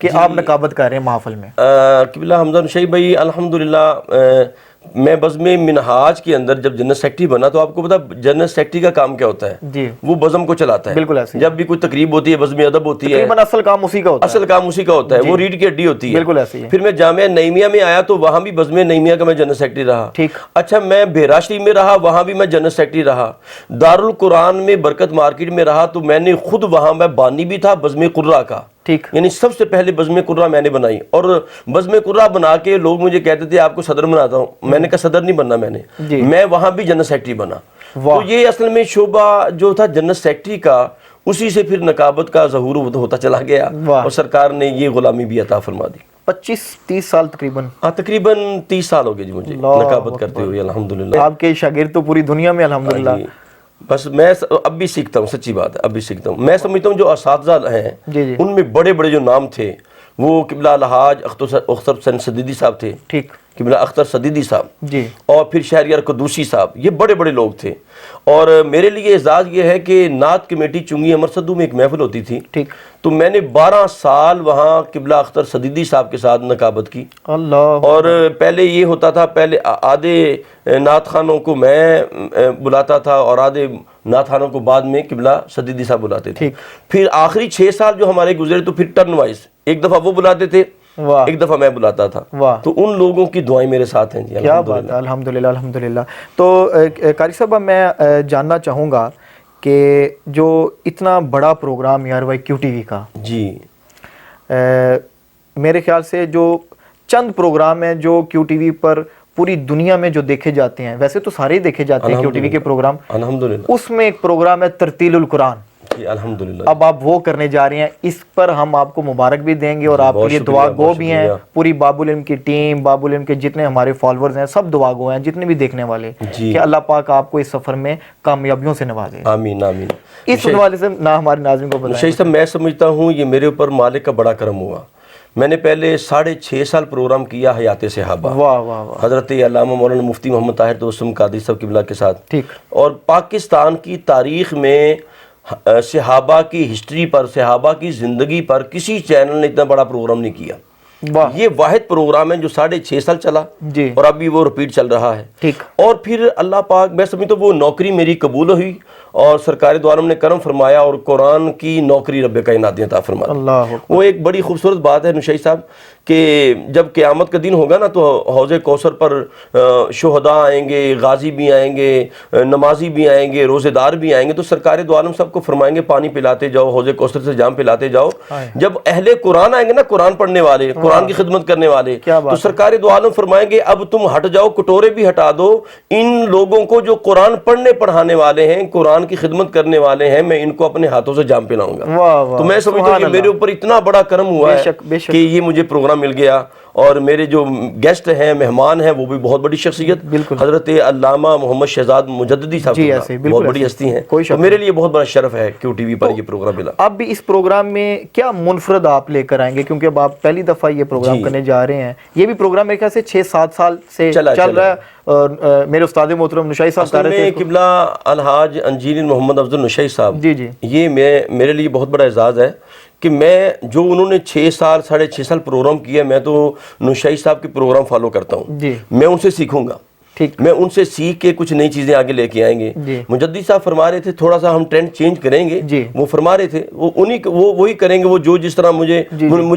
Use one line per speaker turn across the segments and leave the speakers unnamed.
کہ آپ نقابت کر رہے ہیں محفل میں؟
قبلہ حمزہ نشئی بھائی الحمدللہ میں بزم منہاج کے اندر جب جنرل سیکرٹری بنا تو آپ کو پتا جنرل سیکرٹری کا کام کیا ہوتا ہے؟
جی
وہ بزم کو چلاتا ہے.
بالکل ایسے
جب بھی کوئی تقریب ہوتی ہے بزم ادب ہوتی ہے
تقریباً اصل کام اسی کا ہوتا ہے.
اصل کام اسی کا ہوتا ہے, وہ ریڑھ کی ہڈی ہوتی ہے.
بالکل ایسے ہی.
پھر میں جامعہ نعیمیہ میں آیا تو وہاں بھی بزم نعیمیہ کا میں جنرل سیکرٹری رہا.
ٹھیک.
اچھا میں بحیرہ شریف میں رہا, وہاں بھی میں جنرل سیکرٹری رہا. دارالقرآن میں برکت مارکیٹ میں رہا تو میں نے خود وہاں میں بانی بھی تھا بزم قرہ کا.
ٹھیک.
یعنی سب سے پہلے بزم قرہ میں نے بنائی, اور بزم قرہ بنا کے لوگ مجھے کہتے تھے آپ کو صدر بناتا ہوں. میں نے کہا صدر نہیں بننا میں نے, میں وہاں بھی جنرل سیکرٹری بنا. تو یہ اصل میں شعبہ جو تھا جنرل سیکرٹری کا, اسی سے پھر نقابت کا ظہور ہوتا چلا گیا, اور سرکار نے یہ غلامی بھی عطا فرما دی.
25-30 سال تقریباً.
تقریباً 30 سال ہو گئے جی مجھے نقابت کرتے ہوئے الحمدللہ.
آپ کے شاگرد تو پوری دنیا میں الحمدللہ.
بس میں اب بھی سیکھتا ہوں, سچی بات ہے اب بھی سیکھتا ہوں. میں سمجھتا ہوں جو اساتذہ ہیں ان میں بڑے بڑے جو نام تھے وہ قبلہ الحاج اختر حسین صدیدی صاحب تھے.
ٹھیک.
قبلہ اختر صدیدی صاحب
جی.
اور پھر شہریار قدوسی صاحب, یہ بڑے بڑے لوگ تھے. اور میرے لیے اعزاز یہ ہے کہ نعت کمیٹی چنگی امر صدو میں ایک محفل ہوتی تھی.
ٹھیک.
تو میں نے 12 سال وہاں قبلہ اختر صدیدی صاحب کے ساتھ نقابت کی.
اللہ.
اور پہلے یہ ہوتا تھا, پہلے آدھے نعت خانوں کو میں بلاتا تھا اور آدھے نعت خانوں کو بعد میں قبلہ صدیدی صاحب بلاتے تھے. پھر آخری 6 سال جو ہمارے گزرے تو پھر ٹرن وائز, ایک دفعہ وہ بلاتے تھے, ایک دفعہ میں بلاتا تھا. تو ان لوگوں کی دعائیں میرے ساتھ ہیں جی.
کیا بات ہے, الحمدللہ الحمدللہ. تو قاری صاحب میں جاننا چاہوں گا کہ جو اتنا بڑا پروگرام یار بھائی کیو ٹی وی کا,
جی
میرے خیال سے جو چند پروگرام ہیں جو کیو ٹی وی پر پوری دنیا میں جو دیکھے جاتے ہیں, ویسے تو سارے ہی دیکھے جاتے ہیں کیو ٹی وی کے پروگرام,
الحمدللہ,
اس میں ایک پروگرام ہے ترتیل القرآن.
جی الحمدللہ.
اب آپ وہ کرنے جا رہے ہیں, اس پر ہم آپ کو مبارک بھی دیں گے اور آپ کے لیے دعا گو بھی ہیں. پوری باب العلم کی ٹیم, باب العلم کے جتنے ہمارے فالورز ہیں سب دعا گو ہیں, جتنے بھی دیکھنے والے, کہ اللہ پاک آپ کو اس سفر میں کامیابیوں سے نوازے.
آمین آمین.
اس حوالے سے نہ ہمارے ناظرین کو بتائیں.
شیخ صاحب میں سمجھتا ہوں یہ میرے اوپر مالک کا بڑا کرم ہوا. میں نے پہلے 6.5 سال پروگرام کیا حیات صحابہ,
واہ واہ واہ,
حضرت علامہ مولانا مفتی محمد طاہر دوستم قادری صاحب قبلہ کے ساتھ.
ٹھیک.
اور پاکستان کی تاریخ میں صحابہ کی ہسٹری پر, صحابہ کی زندگی پر کسی چینل نے اتنا بڑا پروگرام نہیں کیا. یہ واحد پروگرام ہے جو 6.5 سال چلا, اور ابھی وہ ریپیٹ چل رہا ہے.
ٹھیک.
اور پھر اللہ پاک میں سمجھتا ہوں وہ نوکری میری قبول ہوئی, اور سرکار دو عالم نے کرم فرمایا اور قرآن کی نوکری رب کائنات نے عطا فرمائی.
اللہ.
وہ ایک بڑی خوبصورت بات ہے نشئی صاحب کہ جب قیامت کا دن ہوگا نا تو حوض کوثر پر شہداء آئیں گے, غازی بھی آئیں گے, نمازی بھی آئیں گے, روزے دار بھی آئیں گے. تو سرکار دو عالم سب کو فرمائیں گے پانی پلاتے جاؤ, حوض کوثر سے جام پلاتے جاؤ. جب اہل قرآن آئیں گے نا, قرآن پڑھنے والے, قرآن کی خدمت کرنے والے, تو سرکار دو عالم فرمائیں گے اب تم ہٹ جاؤ, کٹورے بھی ہٹا دو, ان لوگوں کو جو قرآن پڑھنے پڑھانے والے ہیں, قرآن کی خدمت کرنے والے ہیں, میں ان کو اپنے ہاتھوں سے جام پلاؤں گا. تو میں سمجھتا ہوں کہ میرے اوپر اتنا بڑا کرم ہوا ہے کہ یہ مجھے پروگرام مل گیا. اور میرے جو گیسٹ ہیں, مہمان ہیں, وہ بھی بہت بڑی شخصیت, حضرت علامہ محمد شہزاد مجددی صاحب, بہت بڑی ہستی ہیں. تو میرے لیے بہت بڑا شرف ہے کیو ٹی وی پر یہ پروگرام ملا.
اب بھی اس پروگرام میں کیا منفرد آپ لے کر آئیں گے, کیونکہ اب آپ پہلی دفعہ یہ پروگرام کرنے جا رہے ہیں. یہ بھی پروگرام میرے خیال سے 6-7 سال سے چل رہا ہے, اور میرے استاد محترم نشئی صاحب کہہ رہے تھے
قبلہ الحاج انجیل محمد افضل نشئی صاحب.
جی جی.
یہ میرے لیے بہت بڑا اعزاز ہے کہ میں جو انہوں نے 6.5 سال پروگرام کیا, میں تو نشئی صاحب کے پروگرام فالو کرتا ہوں.
جی.
میں ان سے سیکھوں گا.
ٹھیک.
میں ان سے سیکھ کے کچھ نئی چیزیں آگے لے کے آئیں گے. مجددی صاحب فرما رہے تھے تھوڑا سا ہم ٹرینڈ چینج کریں گے. وہ فرما رہے تھے وہی کریں گے, وہ جو جس طرح مجھے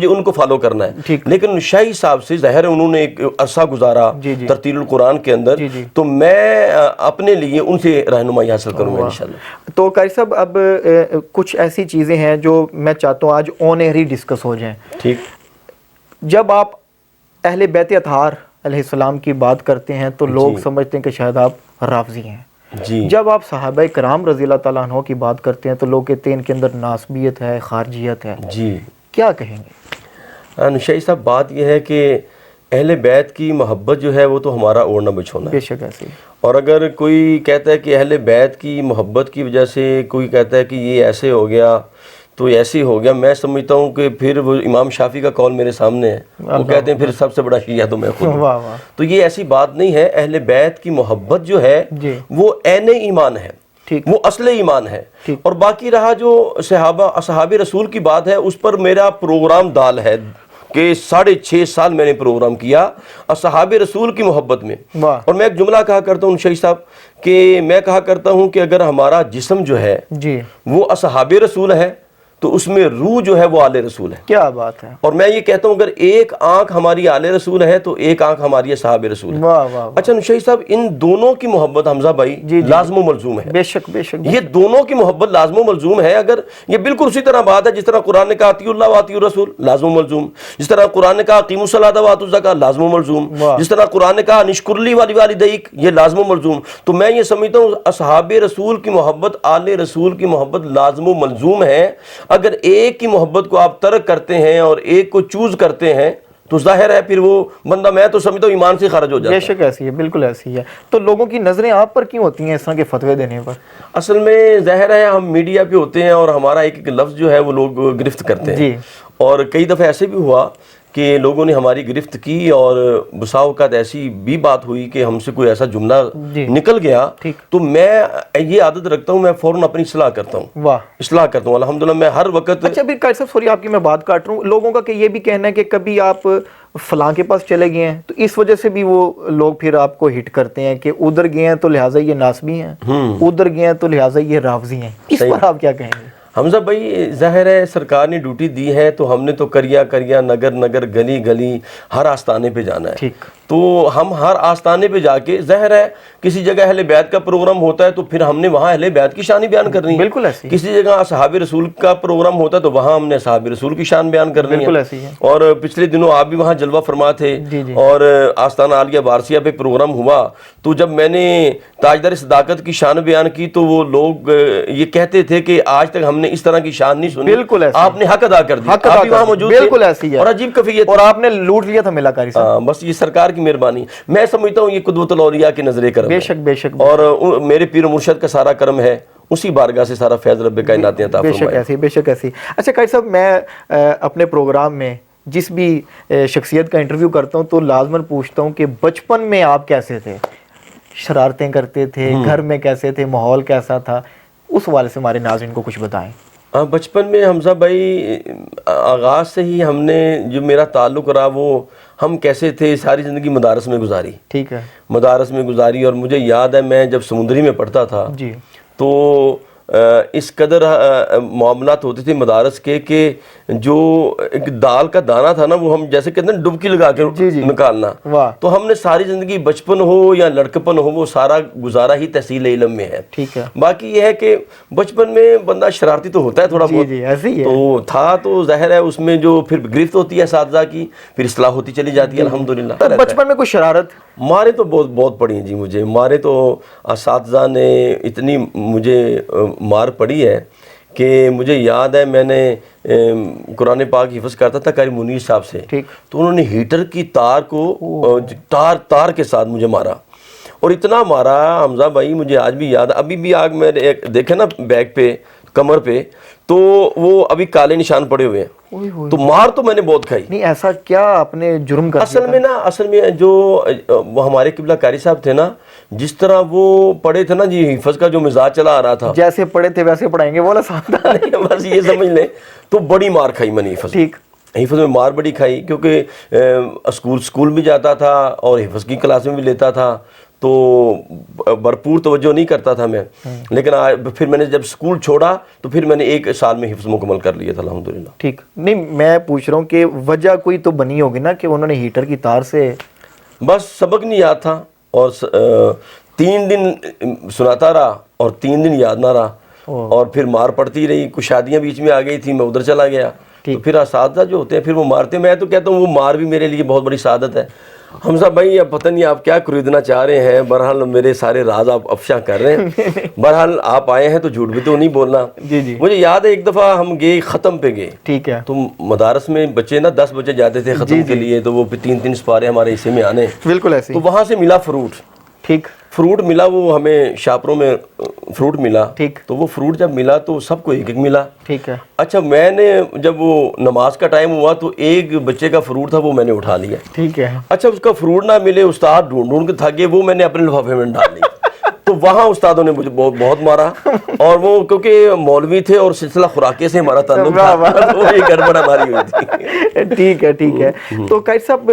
ان کو فالو کرنا ہے. لیکن نشئی صاحب سے ظاہر ہے انہوں نے ایک عرصہ گزارا ترتیل القرآن کے اندر, تو میں اپنے لیے ان سے رہنمائی حاصل کروں گا انشاءاللہ.
تو قاری صاحب اب کچھ ایسی چیزیں ہیں جو میں چاہتا ہوں آج آن ایئر ہی ڈسکس ہو جائیں.
ٹھیک.
جب آپ اہل بیت اطہار علیہ السلام کی بات کرتے ہیں تو لوگ سمجھتے ہیں کہ شاید آپ رافضی ہیں. جب آپ صحابہ کرام رضی اللہ تعالیٰ عنہ کی بات کرتے ہیں تو لوگ کہتے ہیں ان کے اندر ناسبیت ہے, خارجیت ہے. کیا کہیں گے؟
نشئی صاحب بات یہ ہے کہ اہل بیت کی محبت جو ہے وہ تو ہمارا اوڑھنا بچھونا ہے.
بے شک ایسے.
اور اگر کوئی کہتا ہے کہ اہل بیت کی محبت کی وجہ سے کوئی کہتا ہے کہ یہ ایسے ہو گیا تو ایسے ہو گیا, میں سمجھتا ہوں کہ پھر وہ امام شافعی کا قول میرے سامنے ہے. وہ کہتے ہیں پھر سب سے بڑا شیعہ تو میں خود ہوں. تو یہ ایسی بات نہیں ہے. اہل بیت کی محبت جو ہے وہ عین ایمان ہے.
ٹھیک،
وہ اصل ایمان ہے.
ٹھیک.
اور باقی رہا جو اصحاب رسول کی بات ہے، اس پر میرا پروگرام دال ہے کہ 6.5 سال میں نے پروگرام کیا اصحاب رسول کی محبت میں.
واہ.
اور میں ایک جملہ کہا کرتا ہوں شیخ صاحب کہ میں کہا کرتا ہوں کہ اگر ہمارا جسم جو ہے
جی
وہ اصحاب رسول ہے تو اس میں روح جو ہے وہ آل رسول ہے.
کیا بات ہے.
اور میں یہ کہتا ہوں اگر ایک آنکھ ہماری آل رسول ہے تو ایک آنکھ ہماری اصحاب رسول ہے.
واہ واہ.
اچھا نشیح صاحب، ان دونوں کی محبت حمزہ بھائی لازم و ملزوم ہے.
بے شک بے شک.
یہ دونوں کی محبت لازم و ملزوم ہے. اگر یہ بالکل اسی طرح بات ہے جس طرح قرآن نے کہا اطیعوا اللہ و اطیعوا الرسول لازم و ملزوم، جس طرح قرآن نے کہا اقیموا الصلاۃ و آتوا الزکاۃ لازم و ملزوم، جس طرح قرآن نے کہا ان اشکر لی ولوالدیک یہ لازم و ملزوم. تو میں یہ سمجھتا ہوں اصحاب رسول کی محبت آل رسول کی محبت لازم و ملزوم ہے. اگر ایک محبت کو آپ ترک کرتے ہیں اور ایک کو چوز کرتے ہیں تو ظاہر ہے پھر وہ بندہ، میں تو سمجھتا ہوں، ایمان سے خارج ہو جاتا ہے.
بے شک ایسی ہے، بالکل ایسی ہے. تو لوگوں کی نظریں آپ پر کیوں ہوتی ہیں اس طرح کے فتوے دینے پر؟
اصل میں ظاہر ہے ہم میڈیا پہ ہوتے ہیں اور ہمارا ایک ایک لفظ جو ہے وہ لوگ گرفت کرتے ہیں.
جی.
اور کئی دفعہ ایسے بھی ہوا کہ لوگوں نے ہماری گرفت کی اور بسا اوقات ایسی بھی بات ہوئی کہ ہم سے کوئی ایسا جملہ نکل گیا تو میں یہ عادت رکھتا ہوں، میں فوراً اپنی اصلاح کرتا ہوں.
واہ.
اصلاح کرتا ہوں الحمدللہ. میں ہر وقت
اچھا بھی قائد صاحب سوری آپ کی میں بات کاٹ رہا ہوں، لوگوں کا کہ یہ بھی کہنا ہے کہ کبھی آپ فلاں کے پاس چلے گئے ہیں تو اس وجہ سے بھی وہ لوگ پھر آپ کو ہٹ کرتے ہیں کہ ادھر گئے ہیں تو لہٰذا یہ ناسبی ہیں، ادھر گئے ہیں تو لہٰذا یہ رافضی ہیں. اس پر آپ کیا کہیں گے؟
حمزہ بھائی ظاہر ہے سرکار نے ڈیوٹی دی ہے تو ہم نے تو کریا نگر نگر گلی گلی ہر آستانے پہ جانا ہے.
ٹھیک.
تو ہم ہر آستانے پہ جا کے ظاہر ہے کسی جگہ اہل بیت کا پروگرام ہوتا ہے تو پھر ہم نے وہاں اہل بیت کی شان بیان کرنی ہے.
بالکل ایسی.
کسی جگہ اصحاب رسول کا پروگرام ہوتا ہے تو وہاں ہم نے اصحاب رسول کی شان بیان کرنی ہے.
بالکل ایسی ہے.
اور پچھلے دنوں آپ بھی وہاں جلوہ فرما تھے اور آستانہ عالیہ بارسیہ پہ پروگرام ہوا تو جب میں نے تاجدار صداقت کی شان بیان کی تو وہ لوگ یہ کہتے تھے کہ آج تک ہم نے اس طرح کی شان نہیں سنی.
بالکل ایسی.
آپ نے حق ادا کر دیا، آپ بھی وہاں موجود تھے.
بالکل ایسی ہے.
اور عجیب کیفیت،
اور آپ نے لوٹ لیا تھا ملا قاری صاحب.
بس یہ سرکار کی مہربانی. میں سمجھتا ہوں یہ قدوۃ الاولیاء کے نظر کرم ہے.
بے شک بے شک.
اور میرے پیر و مرشد کا سارا کرم ہے، اسی بارگاہ سے سارا فیض رب کائنات عطا فرمائے.
بے شک ایسی، بے شک ایسی. اچھا قائد صاحب، میں اپنے پروگرام میں جس بھی شخصیت کا انٹرویو کرتا ہوں تو لازماً پوچھتا ہوں کہ بچپن میں آپ کیسے تھے، شرارتیں کرتے تھے، گھر میں کیسے تھے، ماحول کیسا تھا، اس حوالے سے ہمارے ناظرین کو کچھ بتائیں.
بچپن میں حمزہ بھائی آغاز سے ہی ہم نے جو میرا تعلق رہا وہ ہم کیسے تھے، ساری زندگی مدارس میں گزاری.
ٹھیک ہے.
مدارس میں گزاری. اور مجھے یاد ہے میں جب سمندری میں پڑھتا تھا
جی
تو اس قدر معاملات ہوتے تھے مدارس کے کہ جو ایک دال کا دانہ تھا نا وہ ہم جیسے کہتے ہیں ڈبکی لگا کے نکالنا. تو ہم نے ساری زندگی بچپن ہو یا لڑکپن ہو وہ سارا گزارا ہی تحصیل علم میں ہے.
ٹھیک ہے.
باقی یہ ہے کہ بچپن میں بندہ شرارتی تو ہوتا ہے تھوڑا بہت،
ایسی ہے
تو تھا تو ظاہر ہے اس میں جو پھر گرفت ہوتی ہے اساتذہ کی پھر اصلاح ہوتی چلی جاتی ہے الحمدللہ.
بچپن میں کوئی شرارت؟
مارے تو بہت پڑی ہیں جی. مجھے مارے تو اساتذہ نے اتنی مجھے مار پڑی ہے کہ مجھے یاد ہے میں نے قرآن پاک حفظ کرتا تھا قاری منیر صاحب سے، تو انہوں نے ہیٹر کی تار کو تار کے ساتھ مجھے مارا اور اتنا مارا حمزہ بھائی مجھے آج بھی یاد ہے. ابھی بھی آگ میں دیکھے نا بیک پہ کمر پہ تو وہ ابھی کالے نشان پڑے ہوئے ہیں. تو مار تو میں نے بہت کھائی.
نہیں ایسا کیا اپنے جرم کر
اصل میں جو وہ ہمارے قبلہ قاری صاحب تھے نا، جس طرح وہ پڑھے تھے نا جی، حفظ کا جو مزاج چلا آ رہا تھا،
جیسے پڑھے تھے ویسے پڑھائیں گے بولا سامتا نہیں.
بس یہ سمجھ لیں. تو بڑی مار کھائی میں نے حفظ.
ٹھیک.
حفظ میں مار بڑی کھائی کیونکہ اسکول بھی جاتا تھا اور حفظ کی کلاس میں بھی لیتا تھا تو بھرپور توجہ نہیں کرتا تھا میں. لیکن پھر میں نے جب اسکول چھوڑا تو پھر میں نے 1 سال میں حفظ مکمل کر لیا تھا الحمدللہ.
ٹھیک. نہیں میں پوچھ رہا ہوں کہ وجہ کوئی تو بنی ہوگی نا کہ انہوں نے ہیٹر کی تار سے،
بس سبق نہیں یاد تھا اور 3 دن سناتا رہا اور 3 دن یاد نہ رہا اور پھر مار پڑتی رہی. کچھ شادیاں بیچ میں آ گئی تھی، میں ادھر چلا گیا تو پھر اساتذہ جو ہوتے ہیں پھر وہ مارتے. میں تو کہتا ہوں وہ مار بھی میرے لیے بہت بڑی سعادت ہے. حمزہ بھائی اب پتہ نہیں آپ کیا خریدنا چاہ رہے ہیں، بہرحال میرے سارے راز آپ افشا کر رہے ہیں. بہرحال آپ آئے ہیں تو جھوٹ بھی تو نہیں بولنا. مجھے یاد ہے ایک دفعہ ہم گئے ختم پہ گئے.
ٹھیک ہے.
تو مدارس میں بچے نا 10 بجے جاتے تھے ختم کے لیے تو وہ 3 سپارے ہمارے حصے میں آنے.
بالکل ایسے.
تو وہاں سے ملا فروٹ.
ٹھیک.
فروٹ ملا، وہ ہمیں شاپروں میں فروٹ ملا.
ٹھیک.
تو وہ فروٹ جب ملا تو سب کو 1 ملا.
ٹھیک ہے.
اچھا میں نے جب وہ نماز کا ٹائم ہوا تو ایک بچے کا فروٹ تھا وہ میں نے اٹھا لیا.
ٹھیک ہے.
اچھا اس کا فروٹ نہ ملے، استاد ڈھونڈ کے تھک گئے، وہ میں نے اپنے لفافے میں ڈال لیا. تو وہاں استادوں نے مجھے بہت مارا، اور وہ کیونکہ مولوی تھے اور سلسلہ خوراکے سے ہمارا تعلق تھا، تو یہ گڑبڑ ہماری ہوئی تھی۔
ٹھیک ہے ٹھیک ہے۔ تو قائد صاحب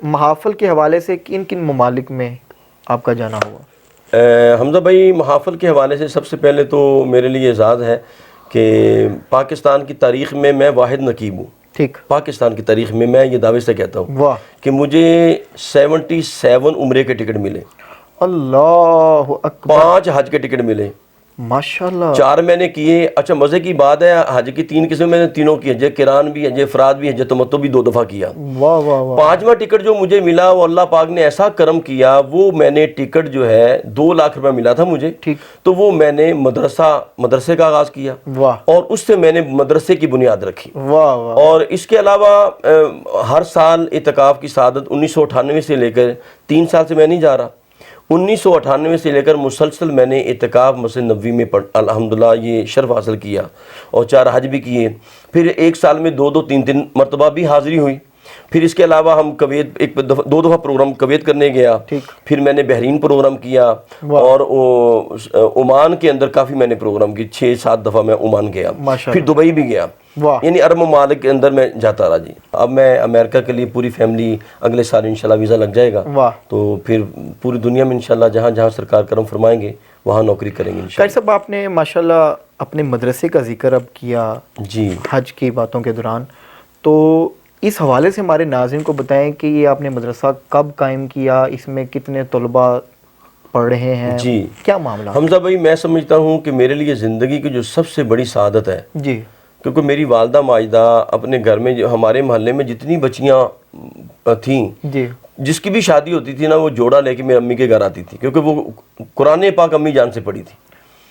محافل کے حوالے سے کن کن ممالک میں آپ کا جانا ہوا؟
حمزہ بھائی، محافل کے حوالے سے سب سے پہلے تو میرے لیے اعزاز ہے کہ پاکستان کی تاریخ میں میں واحد نقیب ہوں۔
ٹھیک،
پاکستان کی تاریخ میں میں یہ دعوے سے کہتا ہوں
واہ،
کہ مجھے 77 عمرے کے ٹکٹ ملے،
اللہ اکبر،
5 حج کے ٹکٹ ملے،
ماشاءاللہ،
4 میں نے کیے۔ اچھا مزے کی بات ہے، حج کی 3 قسمیں میں نے تینوں کی، حج قران بھی، حج افراد بھی، حج تمتع بھی 2 دفعہ کیا۔
واہ واہ واہ،
5واں ٹکٹ جو مجھے ملا وہ اللہ پاک نے ایسا کرم کیا، وہ میں نے ٹکٹ جو ہے 2 لاکھ روپے ملا تھا مجھے،
ٹھیک،
تو وہ میں نے مدرسے کا آغاز کیا،
واہ
اور اس سے میں نے مدرسے کی بنیاد رکھی۔
واہ واہ،
اور اس کے علاوہ ہر سال اعتکاف کی سعادت 1998 سے لے کر 3 سال سے میں نہیں جا رہا، 1998 سے لے کر مسلسل میں نے اعتکاف مسجد نبوی میں الحمدللہ یہ شرف حاصل کیا، اور 4 حج بھی کیے، پھر 1 سال میں 2 3 مرتبہ بھی حاضری ہوئی۔ پھر اس کے علاوہ ہم کویت 2 دفعہ پروگرام کویت کرنے گیا، پھر میں نے بحرین پروگرام کیا، اور عمان کے اندر کافی میں نے پروگرام کی، 6-7 دفعہ میں عمان گیا، پھر دبئی بھی گیا، یعنی عرب ممالک کے اندر میں جاتا رہا جی۔ اب میں امریکہ کے لیے پوری فیملی اگلے سال انشاءاللہ ویزا لگ جائے گا، تو پھر پوری دنیا میں انشاءاللہ جہاں جہاں سرکار کرم فرمائیں گے وہاں نوکری کریں گے انشاءاللہ۔
قائد صاحب آپ نے ماشاءاللہ اپنے مدرسے کا ذکر اب کیا
جی،
حج کی باتوں کے دوران، تو اس حوالے سے ہمارے ناظرین کو بتائیں کہ یہ آپ نے مدرسہ کب قائم کیا، اس میں کتنے طلباء پڑھ رہے ہیں،
جی
کیا معاملہ؟
حمزہ بھائی، میں سمجھتا ہوں کہ میرے لیے زندگی کی جو سب سے بڑی سعادت ہے،
جی،
کیونکہ میری والدہ ماجدہ اپنے گھر میں، جو ہمارے محلے میں جتنی بچیاں تھیں،
جی،
جس کی بھی شادی ہوتی تھی نا، وہ جوڑا لے کے میری امی کے گھر آتی تھی، کیونکہ وہ قرآن پاک امی جان سے پڑھی تھی۔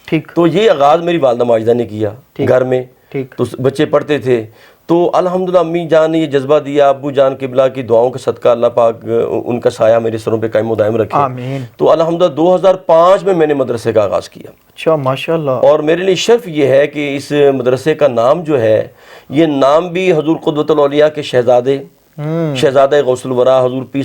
ٹھیک،
تو یہ آغاز میری والدہ ماجدہ نے کیا گھر میں،
ٹھیک،
تو بچے پڑھتے تھے، تو الحمدللہ امی جان نے یہ جذبہ دیا، ابو جان قبلہ کی دعاؤں کا صدقہ اللہ پاک ان کا سایہ میرے سروں پہ قائم و دائم رکھے،
آمین۔
تو الحمدللہ 2005 میں نے مدرسے کا آغاز کیا،
اچھا ماشاءاللہ،
اور میرے لیے شرف یہ ہے کہ اس مدرسے کا نام جو ہے، یہ نام بھی حضور قدوۃ الاولیاء کے شہزادہ غوث الورا حضور پیر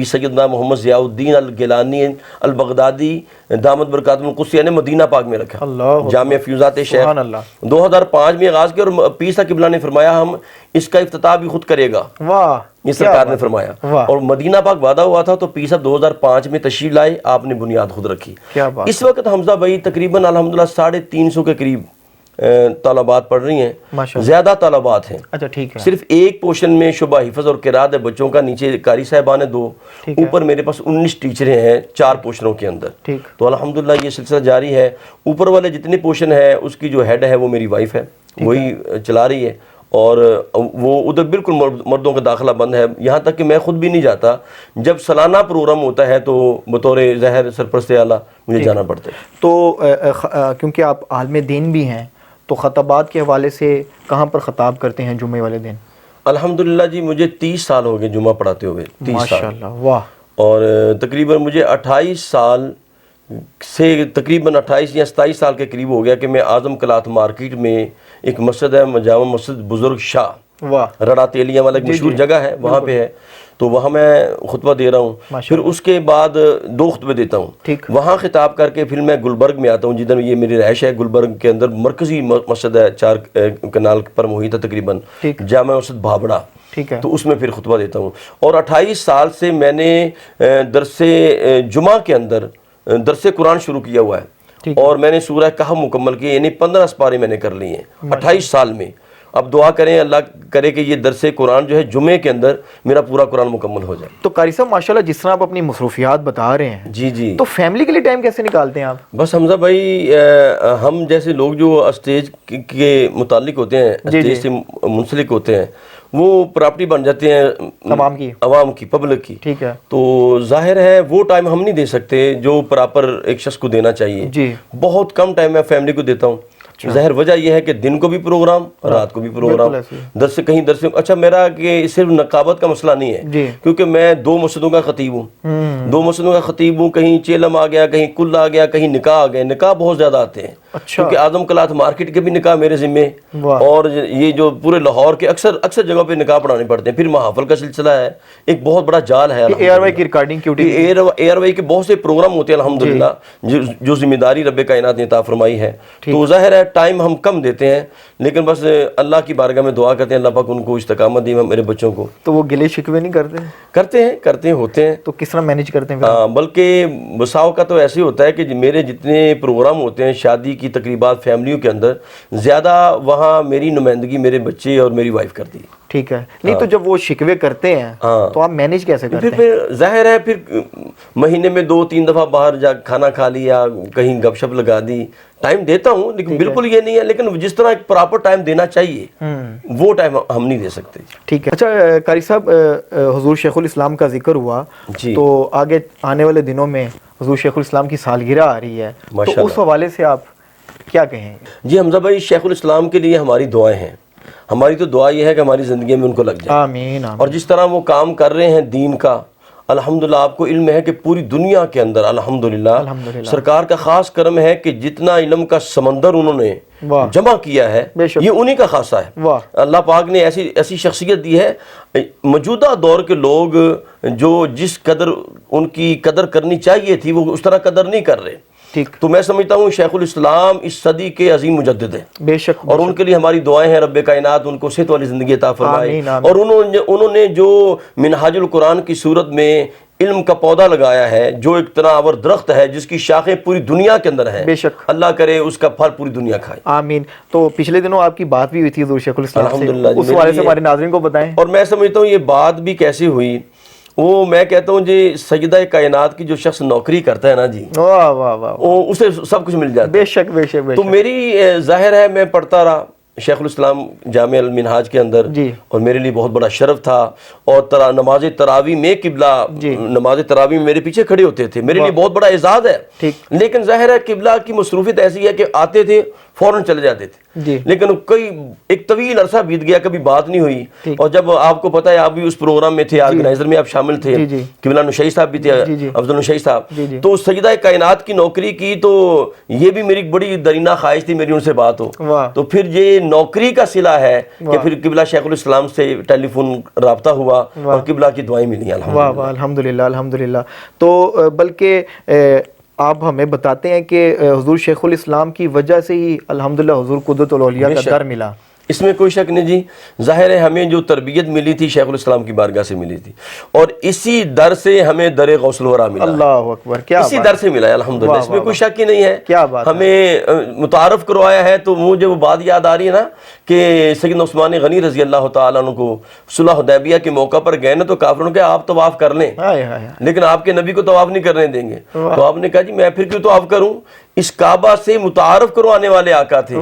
سیدنا محمد ضیاء الدین الگیلانی البغدادی دامت برکاتہم القدسیہ نے مدینہ پاک میں رکھا،
اللہ،
جامعہ فیوزات شیخ،
سبحان اللہ،
2005 میں آغاز کیا، اور پیر صاحب قبلہ نے فرمایا ہم اس کا افتتاح بھی خود کرے گا،
واہ،
یہ سرکار نے فرمایا، اور مدینہ پاک وعدہ ہوا تھا، تو پیر صاحب 2005 میں تشریف لائے، آپ نے بنیاد خود رکھی۔
کیا بات،
اس وقت حمزہ بھائی تقریباً الحمدللہ 350 کے قریب طالبات پڑھ رہی ہیں،
ماشاءاللہ،
زیادہ طالبات ہیں،
اچھا ٹھیک ہے،
صرف ایک پورشن میں شعبہ حفظ اور قرات ہے بچوں کا، نیچے قاری صاحبان ہیں 2، اوپر میرے پاس 19 ٹیچریں ہیں 4 پورشنوں کے اندر،
ٹھیک،
تو الحمدللہ یہ سلسلہ جاری ہے۔ اوپر والے جتنے پورشن ہے اس کی جو ہیڈ ہے وہ میری وائف ہے، وہی چلا رہی ہے، اور وہ ادھر بالکل مردوں کا داخلہ بند ہے، یہاں تک کہ میں خود بھی نہیں جاتا، جب سالانہ پروگرام ہوتا ہے تو بطور ظاہر سرپرست اعلیٰ مجھے جانا پڑتا ہے۔
تو کیونکہ آپ عالم دین بھی ہیں، تو خطبات کے حوالے سے کہاں پر خطاب کرتے ہیں جمعے والے دن؟
الحمدللہ جی مجھے 30 سال ہو گئے جمعہ پڑھاتے ہوئے، 30 سال،
ماشاءاللہ، واہ،
اور تقریباً مجھے 28 سال سے تقریباً 28 یا 27 سال کے قریب ہو گیا کہ میں اعظم کلاتھ مارکیٹ میں ایک مسجد ہے، جامع مسجد بزرگ شاہ،
واہ،
رڑا تیلیاں والا ایک مشہور جگہ ہے، وہاں پہ ہے، تو وہاں میں خطبہ دے رہا ہوں، پھر اس کے بعد 2 خطبے دیتا ہوں، وہاں خطاب کر کے پھر میں گلبرگ میں آتا ہوں، جدھر یہ میری رہائش ہے، گلبرگ کے اندر مرکزی مسجد ہے، 4 کنال پر محیط ہے تقریباً، جامع مسجد بھابڑا، تو اس میں پھر خطبہ دیتا ہوں، اور 28 سال سے میں نے درس جمعہ کے اندر درس قرآن شروع کیا ہوا ہے، اور میں نے سورہ کہف مکمل کی، یعنی 15 سپارے میں نے کر لی ہیں 28 سال میں۔ اب دعا کریں اللہ کرے کہ یہ درس قرآن جو ہے جمعے کے اندر میرا پورا قرآن مکمل ہو جائے۔
تو قاری صاحب ماشاءاللہ جس طرح آپ اپنی مصروفیات بتا رہے ہیں،
جی جی،
تو فیملی کے لیے ٹائم کیسے نکالتے ہیں آپ؟
بس حمزہ بھائی، ہم جیسے لوگ جو اسٹیج کے متعلق ہوتے ہیں، اسٹیج سے منسلک ہوتے ہیں، وہ پراپرٹی بن جاتے ہیں عوام کی، پبلک کی،
ٹھیک ہے،
تو ظاہر ہے وہ ٹائم ہم نہیں دے سکتے جو پراپر ایک شخص کو دینا چاہیے، بہت کم ٹائم میں فیملی کو دیتا ہوں، ظاہر وجہ یہ ہے کہ دن کو بھی پروگرام رات کو بھی پروگرام، درس سے کہیں درس سے اچھا میرا کہ صرف نقابت کا مسئلہ نہیں ہے، کیونکہ میں 2 مسجدوں کا خطیب ہوں، 2 مسجدوں کا خطیب ہوں، کہیں چیلم آ گیا، کہیں کل آ گیا، کہیں نکاح آ گئے، نکاح بہت زیادہ آتے ہیں کیونکہ اعظم کلات مارکیٹ کے بھی نکاح میرے ذمے، اور یہ جو پورے لاہور کے اکثر جگہوں پہ نکاح پڑھانے پڑتے ہیں، پھر محافل کا سلسلہ ہے، ایک بہت بڑا جال ہے،
اے آر وائی کی ریکارڈنگ
اے آر وائی کے بہت سے پروگرام ہوتے ہیں الحمدللہ، جو ذمہ داری رب کائنات نے عطا فرمائی ہے، تو ظاہر ہے ٹائم ہم کم دیتے ہیں، لیکن بس اللہ کی بارگاہ میں دعا کرتے ہیں اللہ پاک ان کو استقامت دے میرے بچوں کو۔
تو وہ گلے شکوے نہیں کرتے؟
کرتے ہیں ہوتے ہیں۔
تو کس طرح مینیج کرتے ہیں؟
بلکہ بساؤ کا تو ایسے ہوتا ہے کہ میرے جتنے پروگرام ہوتے ہیں شادی کی تقریبات فیملیوں کے اندر، زیادہ وہاں میری نمائندگی میرے بچے اور میری وائف کرتی ہے۔
ٹھیک ہے، نہیں تو جب وہ شکوے کرتے ہیں تو آپ مینیج کیسے کرتے ہیں؟
پھر ظاہر ہے پھر مہینے میں 2-3 دفعہ باہر جا کھانا کھا لیا، کہیں گپ شپ لگا دی، ٹائم دیتا ہوں، لیکن بالکل یہ نہیں ہے، لیکن جس طرح ایک پراپر ٹائم دینا چاہیے وہ ٹائم ہم نہیں دے سکتے۔
ٹھیک ہے، اچھا قاری صاحب، حضور شیخ الاسلام کا ذکر ہوا تو آگے آنے والے دنوں میں حضور شیخ الاسلام کی سالگرہ آ رہی ہے، تو اس حوالے سے آپ کیا کہیں؟
جی حمزہ بھائی، شیخ الاسلام کے لیے ہماری دعائیں ہیں، ہماری تو دعا یہ ہے کہ ہماری زندگی میں ان کو لگ جائے،
آمین۔
اور جس طرح وہ کام کر رہے ہیں دین کا، الحمدللہ آپ کو علم ہے کہ پوری دنیا کے اندر الحمدللہ سرکار کا خاص کرم ہے کہ جتنا علم کا سمندر انہوں نے جمع کیا ہے یہ انہی کا خاصہ ہے۔ اللہ پاک نے ایسی شخصیت دی ہے، موجودہ دور کے لوگ جو جس قدر ان کی قدر کرنی چاہیے تھی وہ اس طرح قدر نہیں کر رہے، تو میں سمجھتا ہوں شیخ الاسلام اس صدی کے عظیم مجدد ہیں،
بے شک،
اور ان کے لیے ہماری دعائیں ہیں رب کائنات ان کو صحت والی زندگی عطا فرمائے، اور انہوں نے جو منہاج القرآن کی صورت میں علم کا پودا لگایا ہے، جو ایک تناور درخت ہے جس کی شاخیں پوری دنیا کے اندر ہیں،
بے شک اللہ
کرے اس کا پھل پوری دنیا کھائے،
آمین۔ تو پچھلے دنوں آپ کی بات بھی ہوئی تھی حضور شیخ الاسلام سے، اس حوالے سے ہمارے ناظرین کو بتائیں۔
اور میں سمجھتا ہوں یہ بات بھی کیسے ہوئی، وہ میں کہتا ہوں جی سیدہ کائنات کی جو شخص نوکری کرتا ہے نا جی،
واہ واہ واہ،
اسے سب کچھ مل جاتا ہے،
بے شک بے شک۔
تو میری ظاہر ہے میں پڑھتا رہا شیخ الاسلام جامع المنہاج کے اندر، اور میرے لیے بہت بڑا شرف تھا، اور نماز تراویح میں قبلہ نماز تراویح میں میرے پیچھے کھڑے ہوتے تھے، میرے لیے بہت بڑا اعزاز ہے، لیکن ظاہر ہے قبلہ کی مصروفیت ایسی ہے کہ آتے تھے فوراً چلے جاتے تھے، لیکن ایک طویل عرصہ بیت گیا، کبھی بات نہیں ہوئی، اور جب آپ کو پتہ ہے آپ بھی اس پروگرام میں تھے، آرگنائزر میں آپ شامل تھے، قبلہ نشئی صاحب بھی تھے، افضل نشئی صاحب، تو سیدہ کائنات کی نوکری کی، تو یہ بھی میری بڑی درینہ خواہش تھی میری ان سے بات ہو، تو پھر یہ نوکری کا صلہ ہے کہ پھر قبلہ شیخ الاسلام سے ٹیلی فون رابطہ ہوا اور قبلہ کی دعائیں ملی،
الحمدللہ الحمدللہ۔ تو بلکہ آپ ہمیں بتاتے ہیں کہ حضور شیخ الاسلام کی وجہ سے ہی الحمدللہ حضور قدوۃ الاولیاء کا در ملا،
اس میں کوئی شک نہیں جی، ظاہر ہے ہمیں جو تربیت ملی تھی شیخ الاسلام کی بارگاہ سے ملی تھی، اور اسی در سے ہمیں در غوث الورا ملا، اللہ اکبر، کیا اسی در سے ملا ہے الحمدللہ، اس میں کوئی شک ہی نہیں ہے،
کیا بات،
ہمیں متعارف کروایا ہے۔ تو مجھے وہ بات یاد آ رہی ہے نا کہ سیدنا عثمان غنی رضی اللہ تعالیٰ عنہ کو صلح حدیبیہ کے موقع پر گئے نا، تو کافروں نے کہا آپ طواف کر لیں، لیکن آپ کے نبی کو طواف نہیں کرنے دیں گے، تو آپ نے کہا جی میں پھر کیوں طواف کروں، اس کعبہ سے متعارف کروانے والے آقا تھے،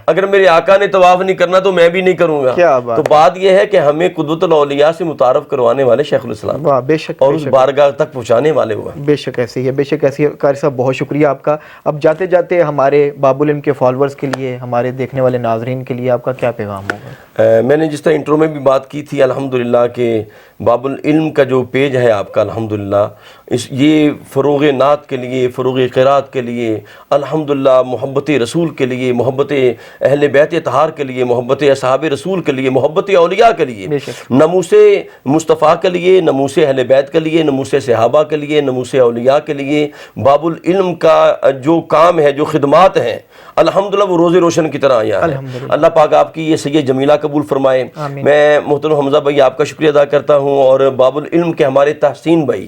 اگر میرے آقا نے طواف نہیں کرنا تو میں بھی نہیں کروں گا، تو بات یہ ہے کہ ہمیں قدوۃ الاولیاء سے متعارف کروانے والے شیخ الاسلام،
بے شک،
اور اس بارگاہ تک پہنچانے والے ہوا،
بے شک ایسی ہے، بے شک ایسی ہے۔ قاری صاحب بہت شکریہ آپ کا۔ اب جاتے جاتے ہمارے باب العلم کے فالورز کے لیے، ہمارے دیکھنے والے ناظرین کے لیے آپ کا کیا پیغام ہوگا؟
میں نے جس طرح انٹرو میں بھی بات کی تھی الحمدللہ کہ باب العلم کا جو پیج ہے آپ کا الحمدللہ، یہ فروغ نعت کے لیے، فروغ قرات کے لیے، الحمدللہ محبت رسول کے لیے، محبت اہل بیت اطہار کے لیے، محبت اصحاب رسول کے لیے، محبت اولیاء کے لیے، نموس مصطفیٰ کے لیے، نموس اہل بیت کے لیے، نموس صحابہ کے لیے، نموس اولیاء کے لیے، باب العلم کا جو کام ہے، جو خدمات ہیں الحمدللہ وہ روز روشن کی طرح آیا ہے۔ اللہ پاک آپ کی یہ سید جمیلہ قبول فرمائے۔ میں محترم حمزہ بھائی آپ کا شکریہ ادا کرتا ہوں، اور باب العلم کے ہمارے تحسین بھائی،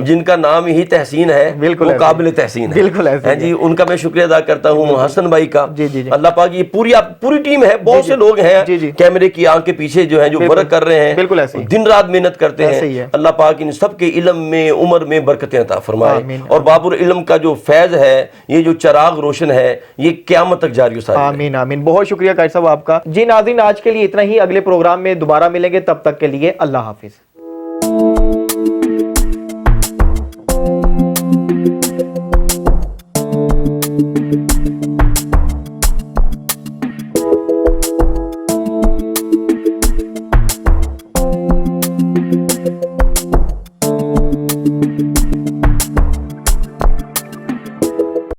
جن کا نام ہی تحسین ہے، وہ قابل تحسین ہے جی، ان کا میں شکریہ ادا کرتا ہوں، حسن بھائی کا، اللہ پاک یہ پوری ٹیم ہے، بہت سے لوگ ہیں کیمرے کی آنکھ کے پیچھے جو ہیں جو ورک کر رہے ہیں، دن رات محنت کرتے ہیں، اللہ پاک ان سب کے علم میں عمر میں برکتیں عطا فرمائے، اور باب العلم کا جو فیض ہے، یہ جو چراغ روشن ہے، یہ قیامت تک جاری و ساری رہے۔
آمین آمین، بہت شکریہ قاری صاحب آپ کا۔ جی ناظرین، آج کے لیے اتنا ہی، اگلے پروگرام میں دوبارہ ملیں گے، تب تک کے لیے اللہ حافظ۔